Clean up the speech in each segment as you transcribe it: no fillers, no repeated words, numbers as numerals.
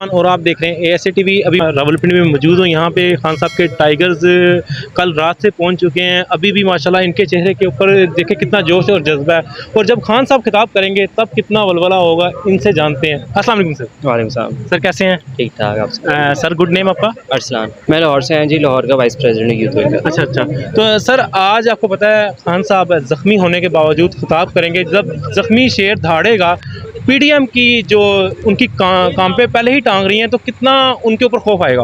और आप देख रहे हैं ASA TV। अभी रावलपिंडी में मौजूद हूँ। यहाँ पे खान साहब के टाइगर्स कल रात से पहुँच चुके हैं। अभी भी माशाल्लाह इनके चेहरे के ऊपर देखे कितना जोश और जज्बा है, और जब खान साहब खिताब करेंगे तब कितना वलवला होगा, इनसे जानते हैं। अस्सलाम वालेकुम सर। वालेकुम सलाम। सर कैसे हैं? ठीक ठाक। आप सर गुड नेम आपका? अरसलान। मैं लाहौर से हैं जी, लाहौर का वाइस प्रेसिडेंट यूथ विंग। अच्छा अच्छा। तो सर आज आपको पता है खान साहब ज़ख्मी होने के बावजूद खिताब करेंगे। जब ज़ख्मी शेर दहाड़ेगा, PDM की जो उनकी काम पे पहले ही टांग रही हैं, तो कितना उनके ऊपर खौफ आएगा?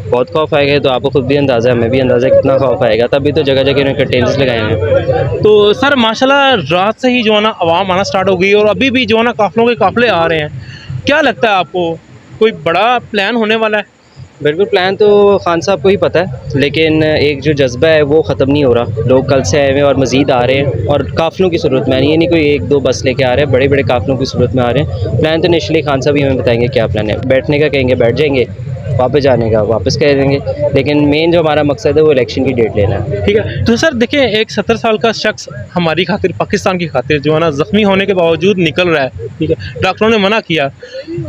बहुत खौफ आएगा, तो आपको खुद भी अंदाज़ा है, हमें भी अंदाज़ा है कितना खौफ आएगा। तभी तो जगह जगह इन्होंने कर्टेन्स लगाए हैं। तो सर माशाल्लाह रात से ही जो है ना आवाम आना स्टार्ट हो गई, और अभी भी जो है ना काफ़िलों के काफ़िले आ रहे हैं। क्या लगता है आपको, कोई बड़ा प्लान होने वाला है? बिल्कुल, प्लान तो खान साहब को ही पता है, लेकिन एक जो जज्बा है वो ख़त्म नहीं हो रहा। लोग कल से आए हुए हैं और मज़ीद आ रहे हैं, और काफ़िलों की सूरत में ये नहीं कोई एक दो बस लेके आ रहे हैं, बड़े बड़े काफ़िलों की सूरत में आ रहे हैं। प्लान तो इनिशियली खान साहब ही हमें बताएंगे क्या प्लान है। बैठने का कहेंगे बैठ जाएंगे, वापस जाने का वापस कह देंगे, लेकिन मेन जो हमारा मकसद है वो इलेक्शन की डेट लेना है। ठीक है। तो सर देखिए, एक 70 साल का शख्स हमारी खातिर, पाकिस्तान की खातिर जो है ना ज़ख्मी होने के बावजूद निकल रहा है। ठीक है, डॉक्टरों ने मना किया,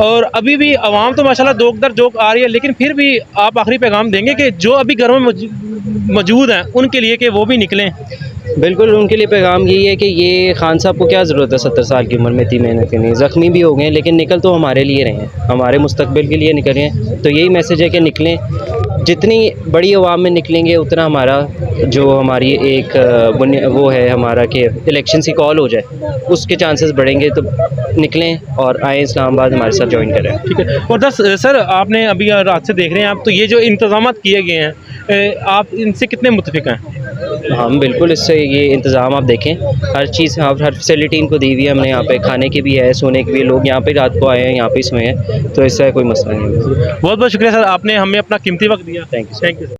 और अभी भी आवाम तो माशाल्लाह जोक दर जोक आ रही है, लेकिन फिर भी आप आखिरी पैगाम देंगे कि जो अभी घरों में मौजूद हैं उनके लिए कि वो भी निकलें? बिल्कुल, उनके लिए पैगाम यही है कि ये खान साहब को क्या ज़रूरत है 70 साल की उम्र में इतनी मेहनत करनी। ज़ख्मी भी हो गए, लेकिन निकल तो हमारे लिए रहे हैं, हमारे मुस्तकबिल के लिए निकल रहे हैं। तो यही मैसेज है कि निकलें, जितनी बड़ी आवाम में निकलेंगे उतना हमारा जो हमारी एक वो है हमारा कि इलेक्शन की कॉल हो जाए, उसके चांसेस बढ़ेंगे। तो निकलें और आए इस्लामाबाद हमारे साथ ज्वाइन करें। ठीक है। और सर आपने अभी रात से देख रहे हैं आप, तो ये जो इंतजाम किए गए हैं, आप इनसे कितने मुतफिक हैं? हम बिल्कुल इससे ये इंतज़ाम आप देखें, हर चीज़ हर फैसिलिटी इनको दी हुई है हमने। यहाँ पे खाने की भी है, सोने की भी। लोग यहाँ पे रात को आए हैं, यहाँ पे सोए हैं, तो इससे कोई मसला नहीं है। बहुत बहुत शुक्रिया सर, आपने हमें अपना कीमती वक्त दिया। Thank you.